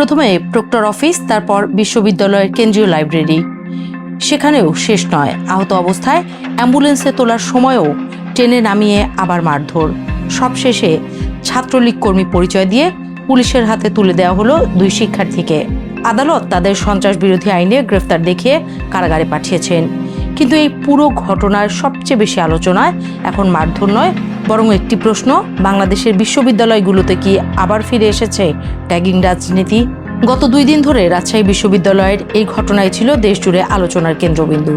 প্রথমে proctor office, তারপর বিশ্ববিদ্যালয়ের কেন্দ্রীয় লাইব্রেরি। সেখানেও শেষ নয়, আহত অবস্থায় অ্যাম্বুলেন্সে তোলার সময়ও টেনে নামিয়ে আবার মারধর। সবশেষে ছাত্রলীগ কর্মী পরিচয় দিয়ে পুলিশের হাতে তুলে দেওয়া হলো দুই শিক্ষার্থীকে। আদালত তাদের সন্ত্রাস বিরোধী আইনে গ্রেফতার দেখিয়ে কারাগারে পাঠিয়েছেন। কিন্তু এই পুরো ঘটনার সবচেয়ে বেশি আলোচনায় এখন মারধর নয়, বরং একটি প্রশ্ন: বাংলাদেশের বিশ্ববিদ্যালয়গুলোতে কি আবার ফিরে এসেছে ট্যাগিং রাজনীতি? গত 2 দিন ধরে রাজশাহী বিশ্ববিদ্যালয়ের এই ঘটনায় ছিল দেশজুড়ে আলোচনার কেন্দ্রবিন্দু।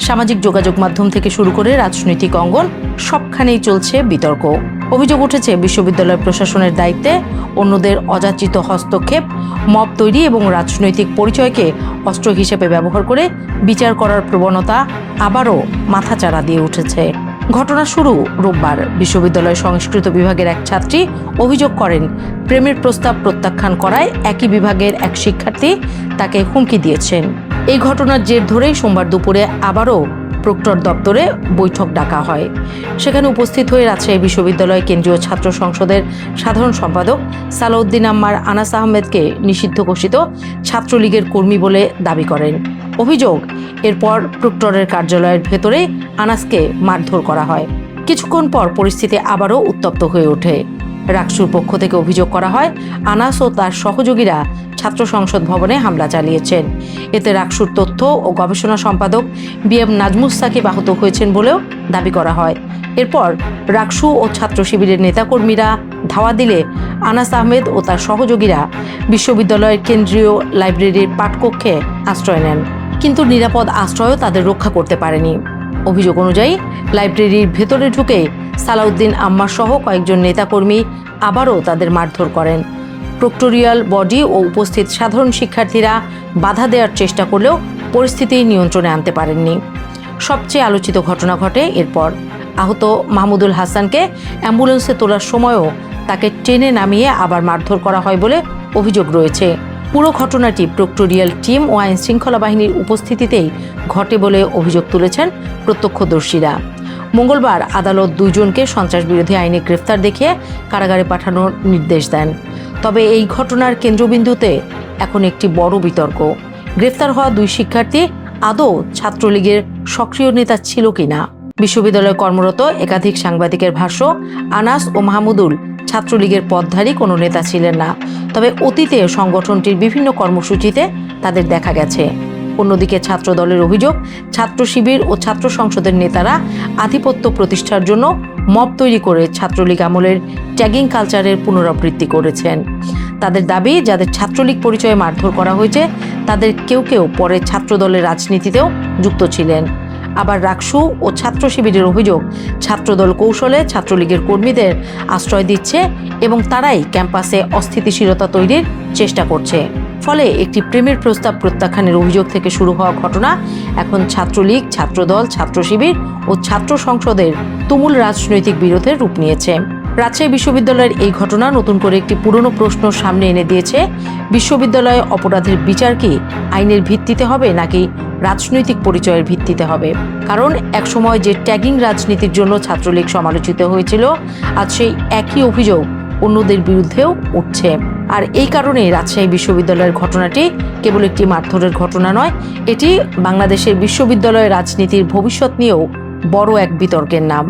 সামাজিক যোগাযোগ মাধ্যম থেকে শুরু করে রাজনৈতিক অঙ্গন, সবখানেই চলছে বিতর্ক। অভিযোগ উঠেছে বিশ্ববিদ্যালয় প্রশাসনের দায়িত্বে অন্যদের অযাচিত হস্তক্ষেপ, মব তৈরি এবং রাজনৈতিক পরিচয়কে অস্ত্র হিসেবে ব্যবহার করে বিচার করার প্রবণতা আবারও মাথাচাড়া দিয়ে উঠেছে। ঘটনা শুরু রোববার। বিশ্ববিদ্যালয় সংস্কৃত বিভাগের এক ছাত্রী অভিযোগ করেন, প্রেমের প্রস্তাব প্রত্যাখ্যান করায় একই বিভাগের এক শিক্ষার্থী তাকে হুমকি দিয়েছেন। এই ঘটনার জের ধরেই সোমবার দুপুরে আবারও প্রক্টর দপ্তরে বৈঠক ডাকা হয়। সেখানে উপস্থিত হয়ে রাজশাহী বিশ্ববিদ্যালয় কেন্দ্রীয় ছাত্র সংসদের সাধারণ সম্পাদক সালাউদ্দিন আম্মার আনাস আহমেদকে নিষিদ্ধ ঘোষিত ছাত্রলীগের কর্মী বলে দাবি করেন। অভিযোগ, এরপর প্রক্টরের কার্যালয়ের ভেতরে আনাসকে মারধর করা হয়। কিছুক্ষণ পর পরিস্থিতি আবারও উত্তপ্ত হয়ে ওঠে। রাকসুর পক্ষ থেকে অভিযোগ করা হয়, আনাস ও তার সহযোগীরা ছাত্র সংসদ ভবনে হামলা চালিয়েছেন। এতে রাকসুর তথ্য ও গবেষণা সম্পাদক BM নাজমুস সাকিব আহত হয়েছেন বলেও দাবি করা হয়। এরপর রাকসু ও ছাত্র শিবিরের নেতাকর্মীরা ধাওয়া দিলে আনাস আহমেদ ও তার সহযোগীরা বিশ্ববিদ্যালয়ের কেন্দ্রীয় লাইব্রেরির পাঠকক্ষে আশ্রয় নেন, কিন্তু নিরাপদ আশ্রয়ও তাদের রক্ষা করতে পারেনি। অভিযোগ অনুযায়ী লাইব্রেরির ভেতরে ঢুকে সালাউদ্দিন আম্মার সহ কয়েকজন নেতাকর্মী আবারও তাদের মারধর করেন। প্রক্টোরিয়াল বডি ও উপস্থিত সাধারণ শিক্ষার্থীরা বাধা দেওয়ার চেষ্টা করলেও পরিস্থিতি নিয়ন্ত্রণে আনতে পারেননি। সবচেয়ে আলোচিত ঘটনা ঘটে এরপর। আহত মাহমুদুল হাসানকে অ্যাম্বুলেন্সে তোলার সময়ও তাকে টেনে নামিয়ে আবার মারধর করা হয় বলে অভিযোগ রয়েছে। পুরো ঘটনাটি প্রক্টোরিয়াল টিম ও আইন শৃঙ্খলা বাহিনীর উপস্থিতিতেই ঘটে বলে অভিযোগ তুলেছেন প্রত্যক্ষদর্শীরা। মঙ্গলবার আদালত 2 জনকে সন্ত্রাস বিরোধী আইনে গ্রেফতার দেখিয়ে কারাগারে পাঠানোর নির্দেশ দেন। তবে এই ঘটনার কেন্দ্রবিন্দুতে এখন একটি বড় বিতর্ক: গ্রেফতার হওয়া 2 শিক্ষার্থী আদৌ ছাত্রলীগের সক্রিয় নেতা ছিল কিনা। বিশ্ববিদ্যালয়ে কর্মরত একাধিক সাংবাদিকের ভাষ্য, আনাস ও মাহমুদুল ছাত্রলীগের পদধারী কোনো নেতা ছিলেন না, তবে অতীতে সংগঠনটির বিভিন্ন কর্মসূচিতে তাদের দেখা গেছে। অন্যদিকে ছাত্র দলের অভিযোগ, ছাত্র শিবির ও ছাত্র সংসদের নেতারা আধিপত্য প্রতিষ্ঠার জন্য মব তৈরি করে ছাত্রলীগ আমলের ট্যাগিং কালচারের পুনরাবৃত্তি করেছেন। তাদের দাবি, যাদের ছাত্রলীগ পরিচয়ে মারধর করা হয়েছে তাদের কেউ কেউ পরে ছাত্র দলের রাজনীতিতেও যুক্ত ছিলেন। আবার রাকসু ও ছাত্র শিবিরের অভিযোগ, ছাত্রদল কৌশলে ছাত্রলীগের কর্মীদের আশ্রয় দিচ্ছে এবং তারাই ক্যাম্পাসে অস্থিতিশীলতা তৈরির চেষ্টা করছে। ফলে একটি প্রেমের প্রস্তাব প্রত্যাখ্যানের অভিযোগ থেকে শুরু হওয়া ঘটনা এখন ছাত্রলীগ, ছাত্রদল, ছাত্র শিবির ও ছাত্র সংসদের তুমুল রাজনৈতিক বিরোধের রূপ নিয়েছে। রাজশাহী বিশ্ববিদ্যালয়ের এই ঘটনা নতুন করে একটি পুরনো প্রশ্ন সামনে এনে দিয়েছে: বিশ্ববিদ্যালয়ে অপরাধের বিচার কি আইনের ভিত্তিতে হবে নাকি রাজনৈতিক পরিচয়ের ভিত্তিতে হবে? কারণ একসময় যে ট্যাগিং রাজনীতির জন্য ছাত্রলীগ সমালোচিত হয়েছিল, আজ সেই একই অভিযোগ অন্যদের বিরুদ্ধেও উঠছে। আর এই কারণে রাজশাহী বিশ্ববিদ্যালয়ের ঘটনাটি কেবল একটি মারধরের ঘটনা নয়, এটি বাংলাদেশের বিশ্ববিদ্যালয় রাজনীতির ভবিষ্যৎ নিয়েও বড় এক বিতর্কের নাম।